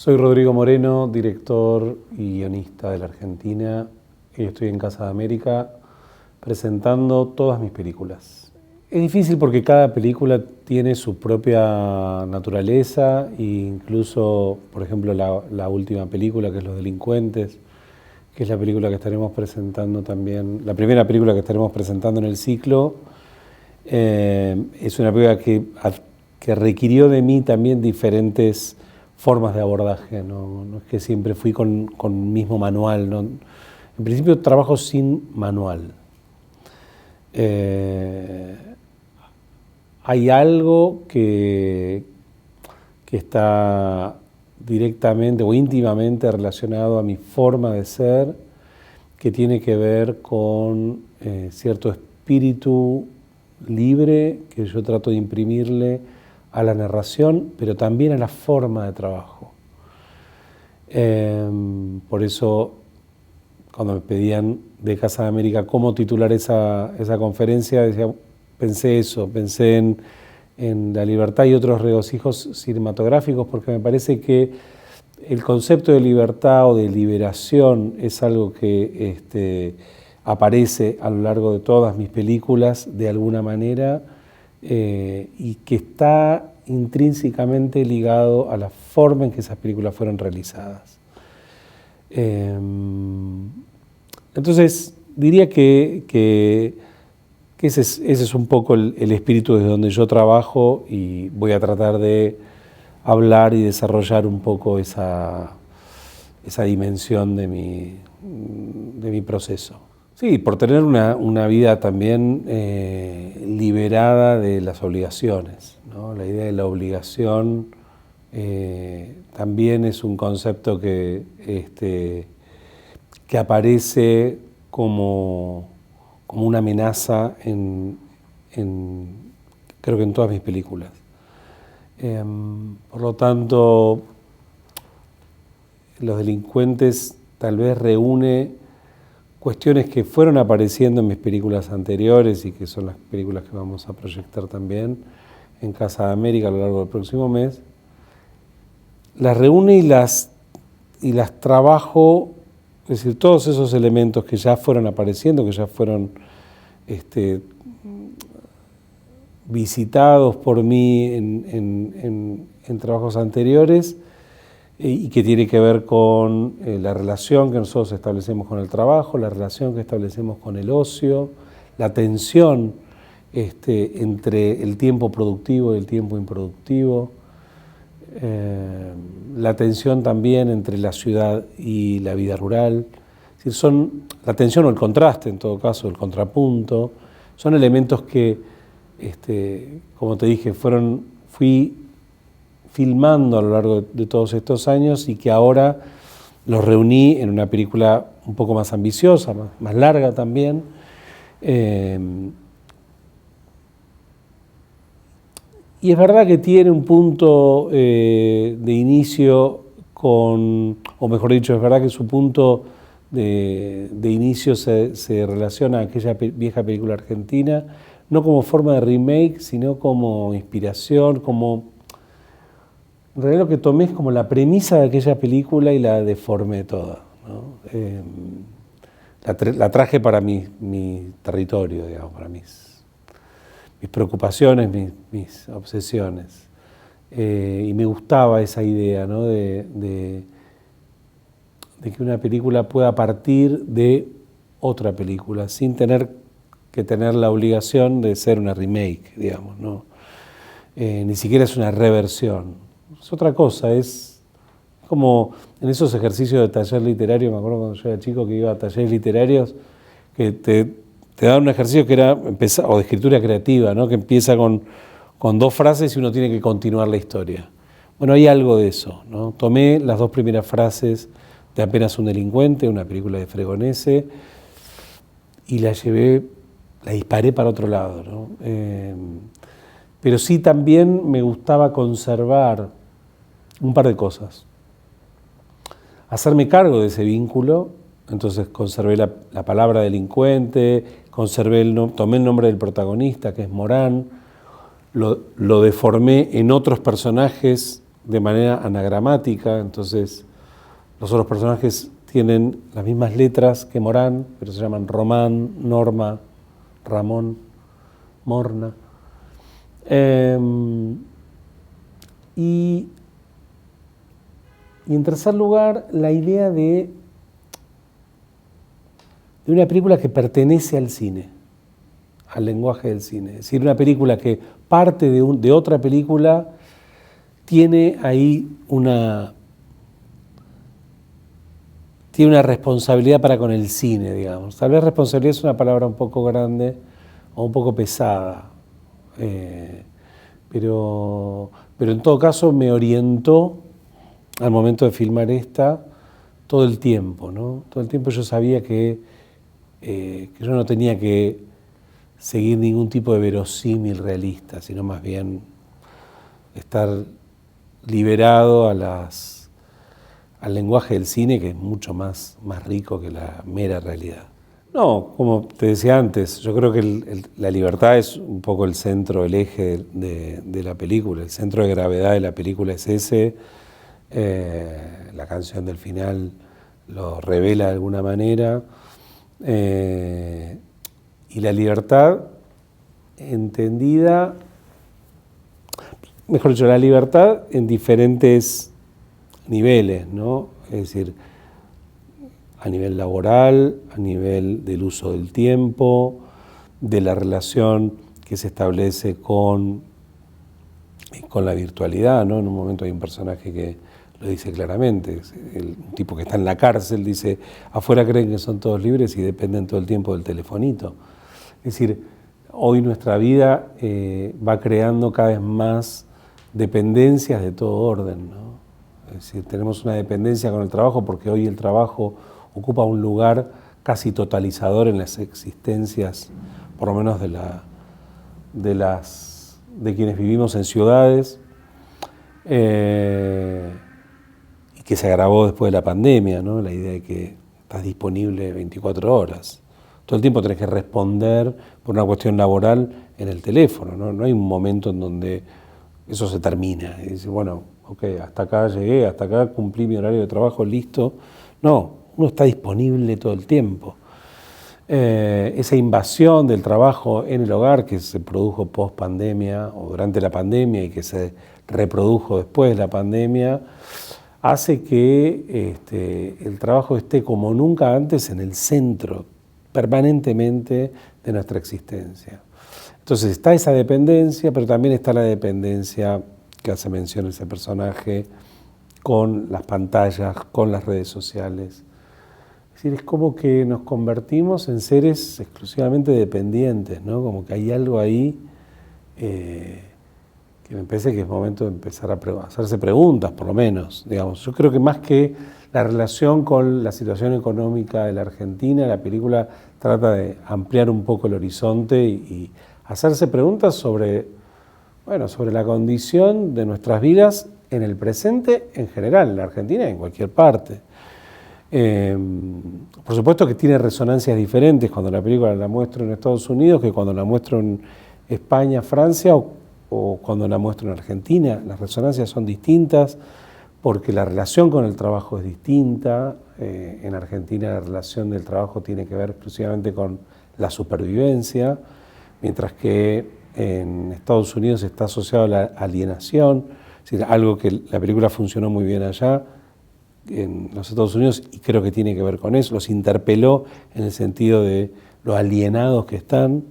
Soy Rodrigo Moreno, director y guionista de la Argentina, y estoy en Casa de América presentando todas mis películas. Es difícil porque cada película tiene su propia naturaleza, e incluso, por ejemplo, la última película, que es Los Delincuentes, que es la película que estaremos presentando también, la primera película que estaremos presentando en el ciclo, es una película que requirió de mí también diferentes formas de abordaje, no es que siempre fui con el mismo manual, ¿no? En principio trabajo sin manual. Hay algo que está directamente o íntimamente relacionado a mi forma de ser, que tiene que ver con cierto espíritu libre que yo trato de imprimirle a la narración, pero también a la forma de trabajo. Por eso, cuando me pedían de Casa de América cómo titular esa conferencia, pensé en la libertad y otros regocijos cinematográficos, porque me parece que el concepto de libertad o de liberación es algo que aparece a lo largo de todas mis películas de alguna manera, y que está intrínsecamente ligado a la forma en que esas películas fueron realizadas. Entonces, diría que ese es un poco el espíritu desde donde yo trabajo, y voy a tratar de hablar y desarrollar un poco esa dimensión de mi proceso. Sí, por tener una vida también liberada de las obligaciones, ¿no? La idea de la obligación también es un concepto que aparece como una amenaza creo que en todas mis películas. Por lo tanto, Los Delincuentes tal vez reúne cuestiones que fueron apareciendo en mis películas anteriores y que son las películas que vamos a proyectar también en Casa de América a lo largo del próximo mes. Las reúne y las trabajo, es decir, todos esos elementos que ya fueron apareciendo, que ya fueron visitados por mí en trabajos anteriores, y que tiene que ver con la relación que nosotros establecemos con el trabajo, la relación que establecemos con el ocio, la tensión entre el tiempo productivo y el tiempo improductivo, la tensión también entre la ciudad y la vida rural. Es decir, son la tensión o el contraste, en todo caso, el contrapunto, son elementos que, como te dije, fui filmando a lo largo de todos estos años, y que ahora los reuní en una película un poco más ambiciosa, más larga también. Y es verdad que tiene un punto de inicio o mejor dicho, es verdad que su punto de inicio se relaciona a aquella vieja película argentina, no como forma de remake, sino como inspiración, en realidad lo que tomé es como la premisa de aquella película y la deformé toda, ¿no? La traje para mi territorio, digamos, para mis preocupaciones, mis obsesiones. Y me gustaba esa idea, ¿no? de que una película pueda partir de otra película, sin tener que tener la obligación de ser una remake, digamos, ¿no? Ni siquiera es una reversión. Es otra cosa, es como en esos ejercicios de taller literario. Me acuerdo cuando yo era chico que iba a talleres literarios, que te daban un ejercicio que era o de escritura creativa, ¿no? Que empieza con dos frases y uno tiene que continuar la historia. Bueno, hay algo de eso, ¿no? Tomé las dos primeras frases de Apenas un delincuente, una película de Fregonese, y la disparé para otro lado, ¿no? Pero sí también me gustaba conservar un par de cosas. Hacerme cargo de ese vínculo, entonces conservé la palabra delincuente, tomé el nombre del protagonista, que es Morán, lo deformé en otros personajes de manera anagramática, entonces los otros personajes tienen las mismas letras que Morán, pero se llaman Román, Norma, Ramón, Morna. Y en tercer lugar, la idea de una película que pertenece al cine, al lenguaje del cine. Es decir, una película que parte de otra película tiene ahí una responsabilidad para con el cine, digamos. Tal vez responsabilidad es una palabra un poco grande o un poco pesada, pero en todo caso me orientó al momento de filmar esta todo el tiempo, ¿no? Todo el tiempo yo sabía que yo no tenía que seguir ningún tipo de verosímil realista, sino más bien estar liberado al lenguaje del cine, que es mucho más rico que la mera realidad. No, como te decía antes, yo creo que la libertad es un poco el centro, el eje de la película, el centro de gravedad de la película es ese. La canción del final lo revela de alguna manera. Y la libertad entendida, mejor dicho, la libertad en diferentes niveles, ¿no? Es decir, a nivel laboral, a nivel del uso del tiempo, de la relación que se establece con la virtualidad, ¿no? En un momento hay un personaje que lo dice claramente, un tipo que está en la cárcel dice, afuera creen que son todos libres y dependen todo el tiempo del telefonito. Es decir, hoy nuestra vida va creando cada vez más dependencias de todo orden, ¿no? Es decir, tenemos una dependencia con el trabajo porque hoy el trabajo ocupa un lugar casi totalizador en las existencias, por lo menos de quienes vivimos en ciudades, y que se agravó después de la pandemia, ¿no? La idea de que estás disponible 24 horas. Todo el tiempo tenés que responder por una cuestión laboral en el teléfono, ¿no? No hay un momento en donde eso se termina. Y dice, bueno, ok, hasta acá llegué, hasta acá cumplí mi horario de trabajo, listo. No, uno está disponible todo el tiempo. Esa invasión del trabajo en el hogar que se produjo post pandemia o durante la pandemia y que se reprodujo después de la pandemia, hace que el trabajo esté como nunca antes en el centro permanentemente de nuestra existencia. Entonces está esa dependencia, pero también está la dependencia que hace mención ese personaje con las pantallas, con las redes sociales. Es decir, es como que nos convertimos en seres exclusivamente dependientes, ¿no? Como que hay algo ahí que me parece que es momento de empezar a hacerse preguntas, por lo menos, digamos. Yo creo que más que la relación con la situación económica de la Argentina, la película trata de ampliar un poco el horizonte y hacerse preguntas sobre la condición de nuestras vidas en el presente en general, en la Argentina y en cualquier parte. Por supuesto que tiene resonancias diferentes cuando la película la muestro en Estados Unidos que cuando la muestro en España, Francia o cuando la muestro en Argentina. Las resonancias son distintas porque la relación con el trabajo es distinta. En Argentina la relación del trabajo tiene que ver exclusivamente con la supervivencia, mientras que en Estados Unidos está asociado a la alienación, es decir, algo que la película funcionó muy bien allá, en los Estados Unidos, y creo que tiene que ver con eso, los interpeló en el sentido de lo alienados que están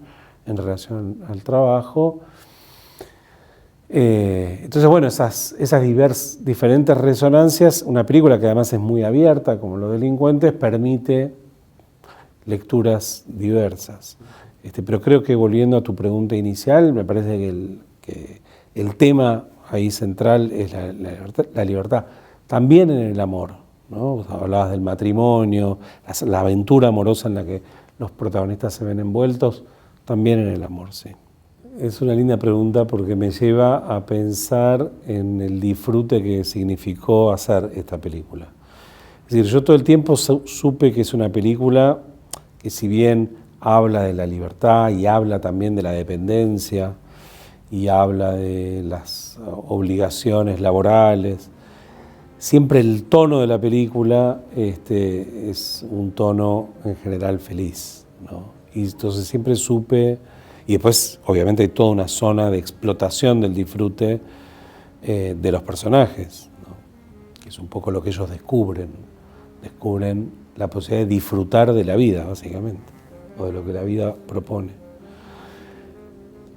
en relación al trabajo. Entonces, bueno, esas diferentes resonancias, una película que además es muy abierta, como Los Delincuentes, permite lecturas diversas. Pero creo que volviendo a tu pregunta inicial, me parece que el tema ahí central es la libertad. También en el amor, ¿no? Hablabas del matrimonio, la aventura amorosa en la que los protagonistas se ven envueltos, también en el amor, sí. Es una linda pregunta porque me lleva a pensar en el disfrute que significó hacer esta película. Es decir, yo todo el tiempo supe que es una película que si bien habla de la libertad y habla también de la dependencia y habla de las obligaciones laborales. Siempre el tono de la película es un tono en general feliz, ¿no? Y entonces siempre supe, y después obviamente hay toda una zona de explotación del disfrute de los personajes, ¿no? Que es un poco lo que ellos descubren la posibilidad de disfrutar de la vida, básicamente, o de lo que la vida propone.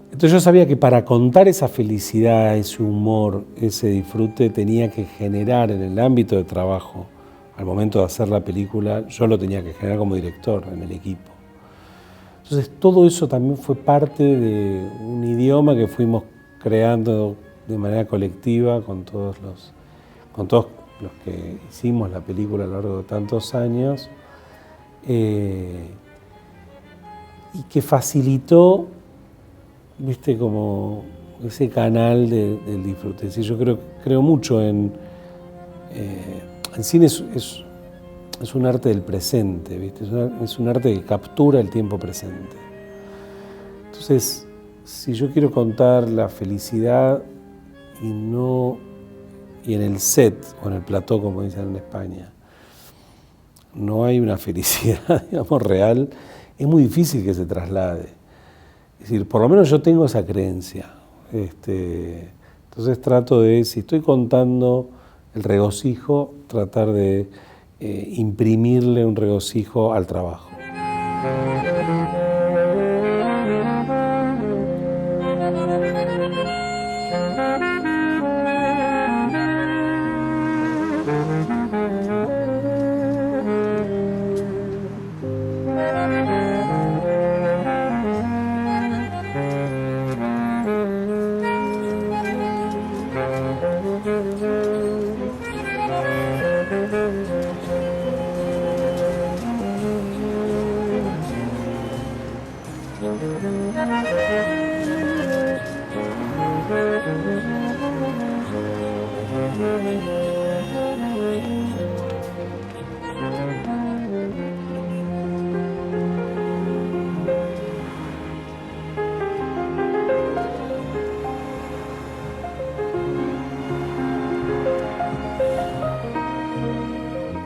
Entonces yo sabía que para contar esa felicidad, ese humor, ese disfrute, tenía que generar en el ámbito de trabajo, al momento de hacer la película, yo lo tenía que generar como director en el equipo. Entonces todo eso también fue parte de un idioma que fuimos creando de manera colectiva con todos los que hicimos la película a lo largo de tantos años, y que facilitó, viste, como ese canal del disfrute. Sí, yo creo mucho en el cine. Es un arte del presente, ¿viste? Es un arte que captura el tiempo presente. Entonces, si yo quiero contar la felicidad y en el set o en el plató, como dicen en España, no hay una felicidad, digamos, real, es muy difícil que se traslade. Es decir, por lo menos yo tengo esa creencia. Entonces trato de, si estoy contando el regocijo, tratar de imprimirle un regocijo al trabajo.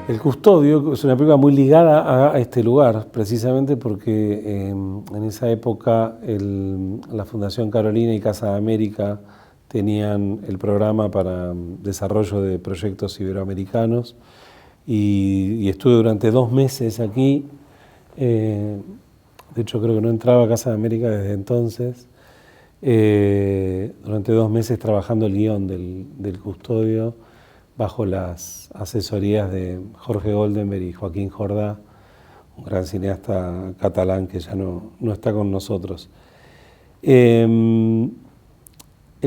El Custodio es una película muy ligada a este lugar, precisamente porque en esa época la Fundación Carolina y Casa de América tenían el programa para desarrollo de proyectos iberoamericanos, y estuve durante 2 meses aquí. De hecho, creo que no entraba a Casa de América desde entonces. Durante 2 meses trabajando el guión del Custodio, bajo las asesorías de Jorge Goldenberg y Joaquín Jordá, un gran cineasta catalán que ya no está con nosotros. El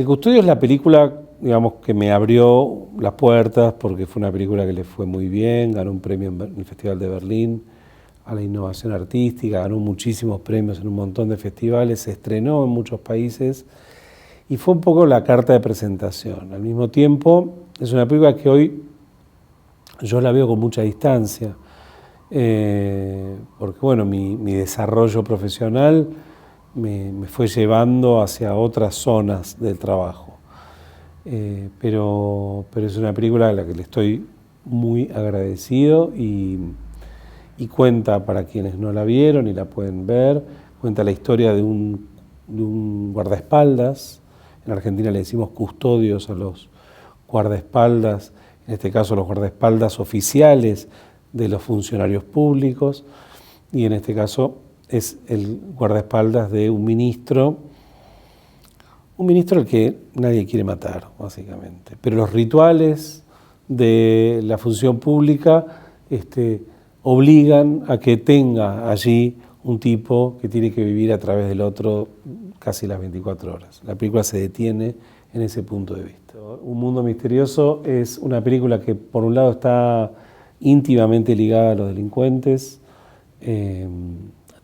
Custodio es la película, digamos, que me abrió las puertas, porque fue una película que le fue muy bien, ganó un premio en el Festival de Berlín a la innovación artística, ganó muchísimos premios en un montón de festivales, se estrenó en muchos países y fue un poco la carta de presentación. Al mismo tiempo, es una película que hoy yo la veo con mucha distancia, porque bueno, mi desarrollo profesional me fue llevando hacia otras zonas del trabajo. Pero es una película a la que le estoy muy agradecido, y cuenta, para quienes no la vieron y la pueden ver, cuenta la historia de un guardaespaldas. En Argentina le decimos custodios a los guardaespaldas, en este caso los guardaespaldas oficiales de los funcionarios públicos, y en este caso es el guardaespaldas de un ministro al que nadie quiere matar, básicamente. Pero los rituales de la función pública obligan a que tenga allí un tipo que tiene que vivir a través del otro casi las 24 horas. La película se detiene en ese punto de vista. Un mundo misterioso es una película que, por un lado, está íntimamente ligada a los delincuentes. 3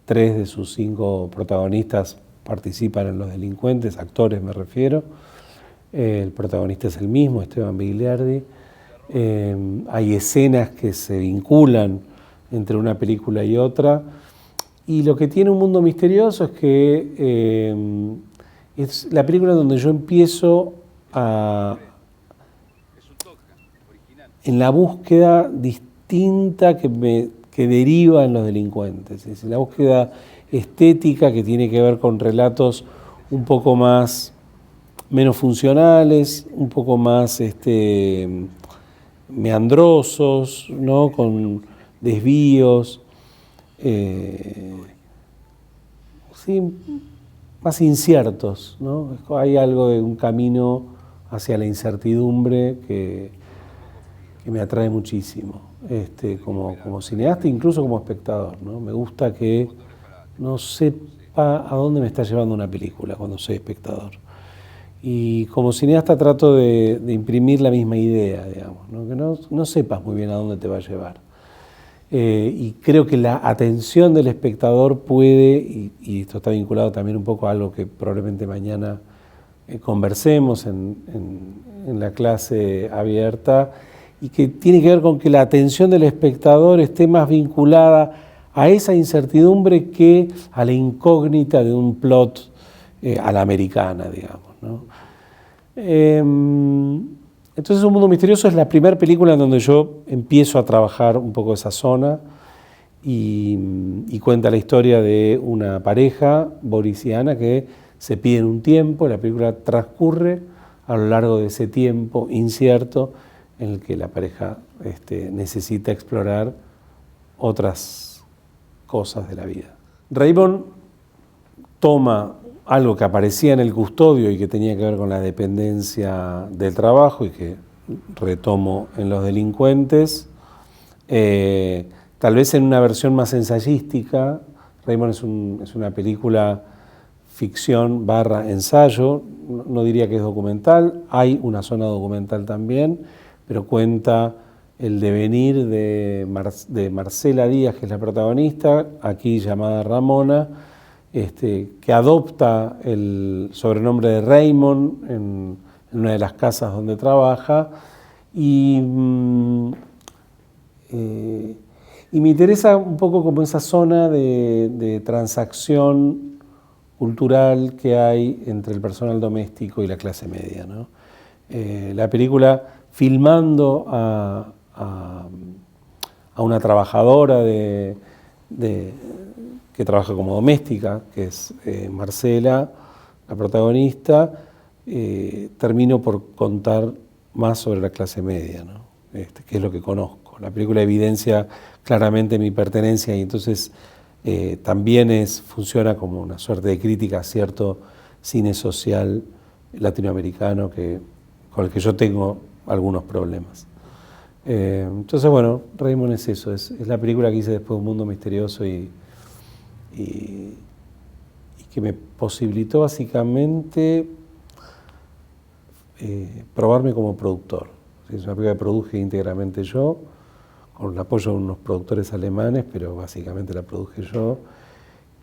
de sus 5 protagonistas participan en Los Delincuentes, actores me refiero. El protagonista es el mismo, Esteban Vigliardi. Hay escenas que se vinculan entre una película y otra. Y lo que tiene Un Mundo Misterioso es que es la película donde yo empiezo en la búsqueda distinta que deriva en los delincuentes, es decir, la búsqueda estética que tiene que ver con relatos un poco más menos funcionales, un poco más meandrosos, ¿no? Con desvíos, sí, más inciertos, ¿no? Hay algo de un camino hacia la incertidumbre que me atrae muchísimo, como cineasta, incluso como espectador, ¿no? Me gusta que no sepa a dónde me está llevando una película cuando soy espectador. Y como cineasta trato de imprimir la misma idea, digamos, ¿no? Que no sepas muy bien a dónde te va a llevar. Y creo que la atención del espectador puede, y esto está vinculado también un poco a algo que probablemente mañana conversemos en la clase abierta, y que tiene que ver con que la atención del espectador esté más vinculada a esa incertidumbre que a la incógnita de un plot a la americana, digamos, ¿no? Entonces Un Mundo Misterioso es la primera película en donde yo empiezo a trabajar un poco esa zona y cuenta la historia de una pareja, Boris y Ana, que se piden un tiempo. La película transcurre a lo largo de ese tiempo incierto en el que la pareja necesita explorar otras cosas de la vida. Raymond toma algo que aparecía en El Custodio y que tenía que ver con la dependencia del trabajo y que retomo en Los Delincuentes, tal vez en una versión más ensayística. Raymond es una película ficción / ensayo, no diría que es documental, hay una zona documental también, pero cuenta el devenir de Marcela Díaz, que es la protagonista, aquí llamada Ramona, que adopta el sobrenombre de Raymond en una de las casas donde trabaja, y me interesa un poco como esa zona de transacción cultural que hay entre el personal doméstico y la clase media, ¿no? La película, filmando a una trabajadora que trabaja como doméstica, que es Marcela, la protagonista, termino por contar más sobre la clase media, ¿no? Que es lo que conozco. La película evidencia claramente mi pertenencia y entonces también funciona como una suerte de crítica a cierto cine social latinoamericano con el que yo tengo algunos problemas. Entonces, bueno, Raymond es eso, es la película que hice después de Un Mundo Misterioso y que me posibilitó básicamente probarme como productor. Es una película que produje íntegramente yo, con el apoyo de unos productores alemanes, pero básicamente la produje yo.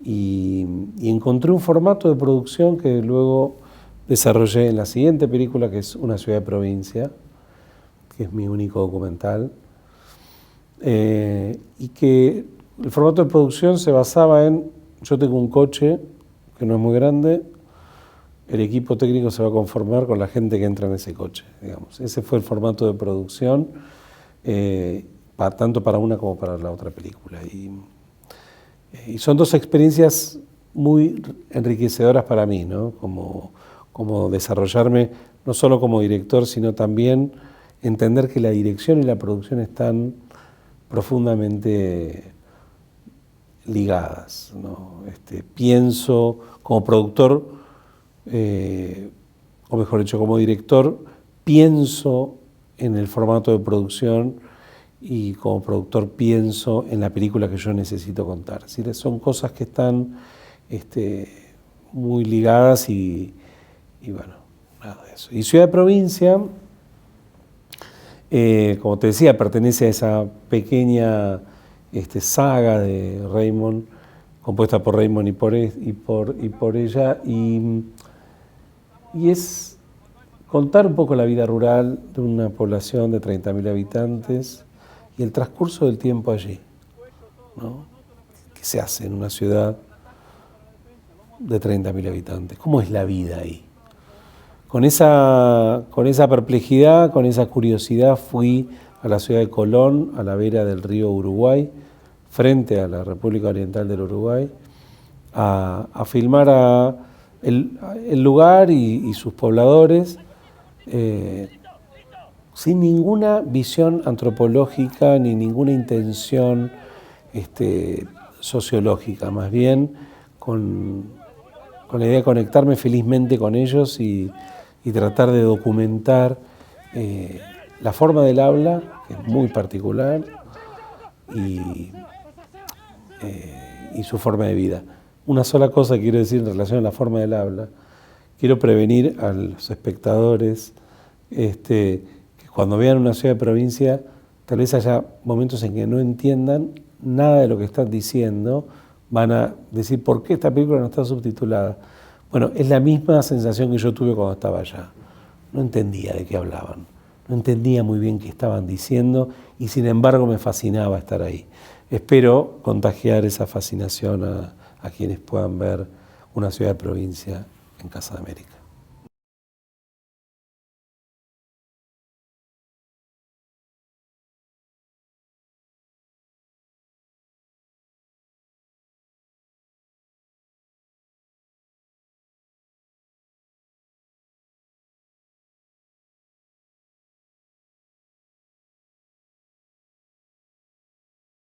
Y encontré un formato de producción que luego desarrollé en la siguiente película, que es Una ciudad de provincia, que es mi único documental, y que el formato de producción se basaba en: yo tengo un coche que no es muy grande, el equipo técnico se va a conformar con la gente que entra en ese coche, digamos. Ese fue el formato de producción, tanto para una como para la otra película. Y son dos experiencias muy enriquecedoras para mí, ¿no? Como desarrollarme no solo como director, sino también entender que la dirección y la producción están profundamente ligadas, ¿no? Pienso como productor, o mejor dicho, como director, pienso en el formato de producción y como productor pienso en la película que yo necesito contar. Es decir, son cosas que están muy ligadas y bueno, nada de eso. Y Ciudad de Provincia, como te decía, pertenece a esa pequeña saga de Raymond, compuesta por Raymond y por ella, y es contar un poco la vida rural de una población de 30.000 habitantes y el transcurso del tiempo allí, ¿no? ¿Qué se hace en una ciudad de 30.000 habitantes. ¿Cómo es la vida ahí? Con esa perplejidad, con esa curiosidad, fui a la ciudad de Colón, a la vera del río Uruguay, frente a la República Oriental del Uruguay, a filmar el lugar y sus pobladores, sin ninguna visión antropológica ni ninguna intención sociológica, más bien con la idea de conectarme felizmente con ellos y tratar de documentar la forma del habla, que es muy particular, y su forma de vida. Una sola cosa quiero decir en relación a la forma del habla. Quiero prevenir a los espectadores que cuando vean una ciudad de provincia, tal vez haya momentos en que no entiendan nada de lo que están diciendo, van a decir, ¿por qué esta película no está subtitulada? Bueno, es la misma sensación que yo tuve cuando estaba allá. No entendía de qué hablaban, no entendía muy bien qué estaban diciendo y sin embargo me fascinaba estar ahí. Espero contagiar esa fascinación a quienes puedan ver una ciudad de provincia en Casa de América.